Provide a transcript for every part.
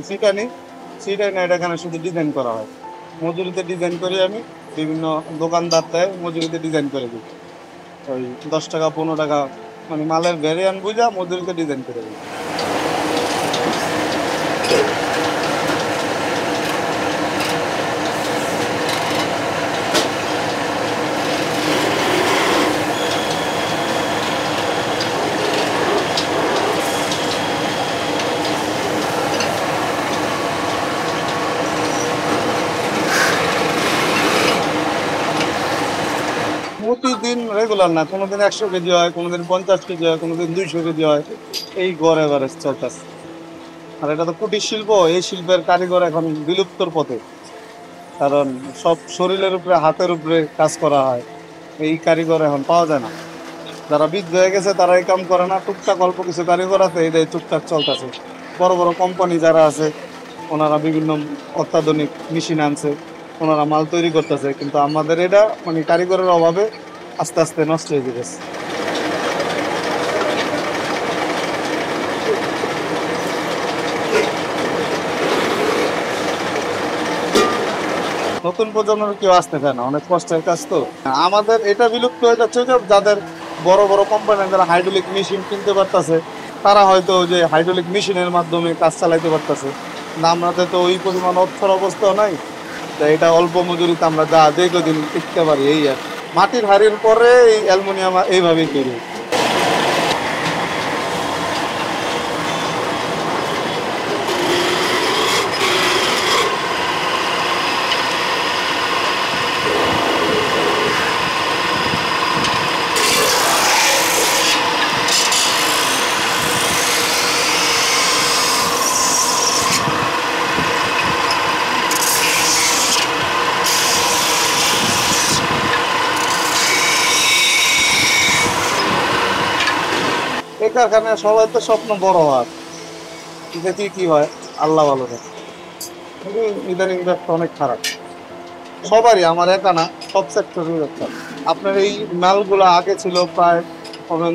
Seat আনি, seat এনে এটা এখানে শুধু ডিজাইন করা হয়। মজুরিতে ডিজাইন করি আমি, বিভিন্ন দোকানদার দেয়, মজুরিতে ডিজাইন করে দিই। ওই 10 টাকা 15 টাকা মানে মালের ভ্যারিয়ান্ট বুঝা মজুরিতে ডিজাইন করে দিই। প্রতিদিন রেগুলার না, কোনোদিন 100 কেজি হয়, কোনোদিন 50 কেজি হয়, কোনোদিন 200 কেজি হয়, এই গড় এভারেজ চলতেছে। আর এটা তো কুটির শিল্প, এই শিল্পের কারিগর এখন বিলুপ্তর পথে। কারণ সব শরীরের উপরে, হাতের উপরে কাজ করা হয়, এই কারিগর এখন পাওয়া যায় না। যারা বৃদ্ধ হয়ে গেছে তারা এই কাম করে না, টুকটাক অল্প কিছু কারিগর আছে, এটাই টুকটাক চলতেছে। বড় বড় কোম্পানি যারা আছে ওনারা বিভিন্ন অত্যাধুনিক মেশিন আনছে, ওনারা মাল তৈরি করতেছে, কিন্তু আমাদের এটা মানে কারিগরের অভাবে আস্তে আস্তে নষ্ট হয়ে যেতেছে। নতুন প্রজন্মের কেউ আসতে চায় না, অনেক কষ্টের কাজ তো। আমাদের এটা বিলুপ্ত হয়ে যাচ্ছে যে যাদের বড় বড় কোম্পানি যারা হাইড্রোলিক মেশিন কিনতে পারতেছে তারা হয়তো যে হাইড্রোলিক মেশিনের মাধ্যমে কাজ চালাইতে পারতেছে না। আমাদের তো ওই পরিমাণ অর্থের অবস্থাও নাই, তাই এটা অল্প মজুরিতে আমরা যা যে কদিন টিকতে পারি এই আর। মাটির হাড়ির পরে এই অ্যালুমিনিয়াম এইভাবেই তৈরি। এই কারখানায় সবাই তো স্বপ্ন বড় হওয়ার, দেখি কি হয়, আল্লাহ ভালো থাকে। কিন্তু ইদানিং ব্যবসা অনেক খারাপ সবারই, আমার একা না, সব সেক্টরের ব্যবসা। আপনার এই মালগুলো আগে ছিল প্রায়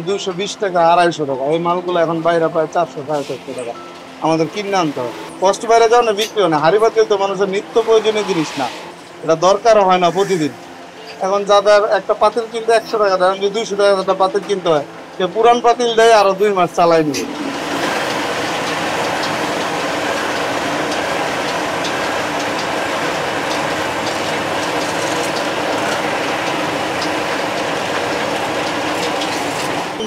220 টাকা 250 টাকা, এই মালগুলো এখন বাইরে প্রায় 400 450 টাকা আমাদের কিনে আনতে হয়। কষ্ট বাইরে যাও না, বিক্রি হয় না। হাড়ি পাতিল তো মানুষের নিত্য প্রয়োজনীয় জিনিস না, এটা দরকারও হয় না প্রতিদিন। এখন যাদের একটা পাতিল কিনতে 100 টাকা দেয়, যদি 200 টাকা একটা পাতিল কিনতে হয়, যে পুরান পাতিল দেয় আরো 2 মাস চালাই নিবে।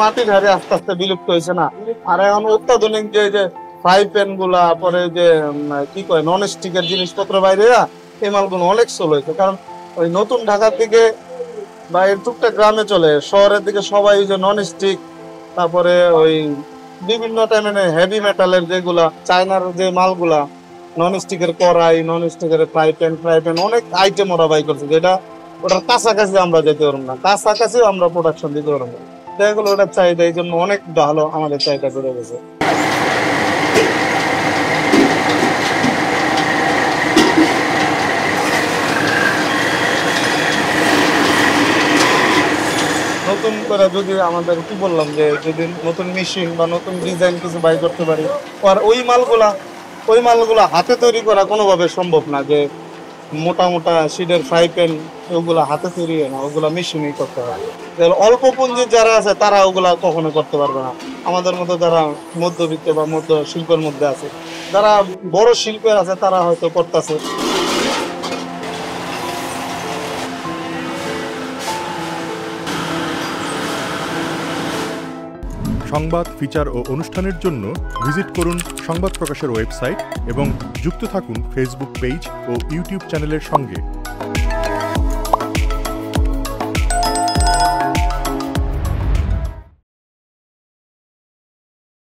মাটির হাড়ি আস্তে আস্তে বিলুপ্ত হয়েছে না। আর এখন অত্যাধুনিক যে ফ্রাই প্যান গুলা, পরে যে কি কয় নন স্টিকের জিনিসপত্র বাইরে এই মালগুলো অনেক সোল হয়েছে। কারণ ওই নতুন ঢাকার দিকে বা এর টুকটাক গ্রামে চলে, শহরের দিকে সবাই যে নন স্টিক, তারপরে ওই বিভিন্ন টাইমে হেভি মেটালের যেগুলা চায়নার যে মালগুলা, নন স্টিকের কড়াই, নন স্টিকের ফ্রাই প্যান অনেক আইটেম ওরা বাই করছে, যেটা ওটার কাছাকাছি আমরা যেতে পারবো না, কাছাকাছিও আমরা প্রোডাকশন দিতে পারবো না। দেখা গেলো ওটার চাহিদা এই জন্য অনেক ভালো, আমাদের চাহিদা বেড়ে গেছে। নতুন করে যদি আমাদের কি বললাম যে যদি নতুন মেশিন বা নতুন ডিজাইন কিছু বাই করতে পারি, আর ওই মালগুলা হাতে তৈরি করা কোনোভাবে সম্ভব না। যে মোটা মোটা শিটের ফ্রাই প্যান ওগুলা হাতে তৈরি হয় না, ওগুলা মেশিনেই করতে হয়। অল্প পুঁজি যারা আছে তারা ওগুলা কখনো করতে পারবে না। আমাদের মতো যারা মধ্যবিত্ত বা মধ্য শিল্পের মধ্যে আছে, যারা বড় শিল্পের আছে তারা হয়তো করতেছে। সংবাদ, ফিচার ও অনুষ্ঠানের জন্য ভিজিট করুন সংবাদ প্রকাশের ওয়েবসাইট এবং যুক্ত থাকুন ফেসবুক পেজ ও ইউটিউব চ্যানেলের সঙ্গে।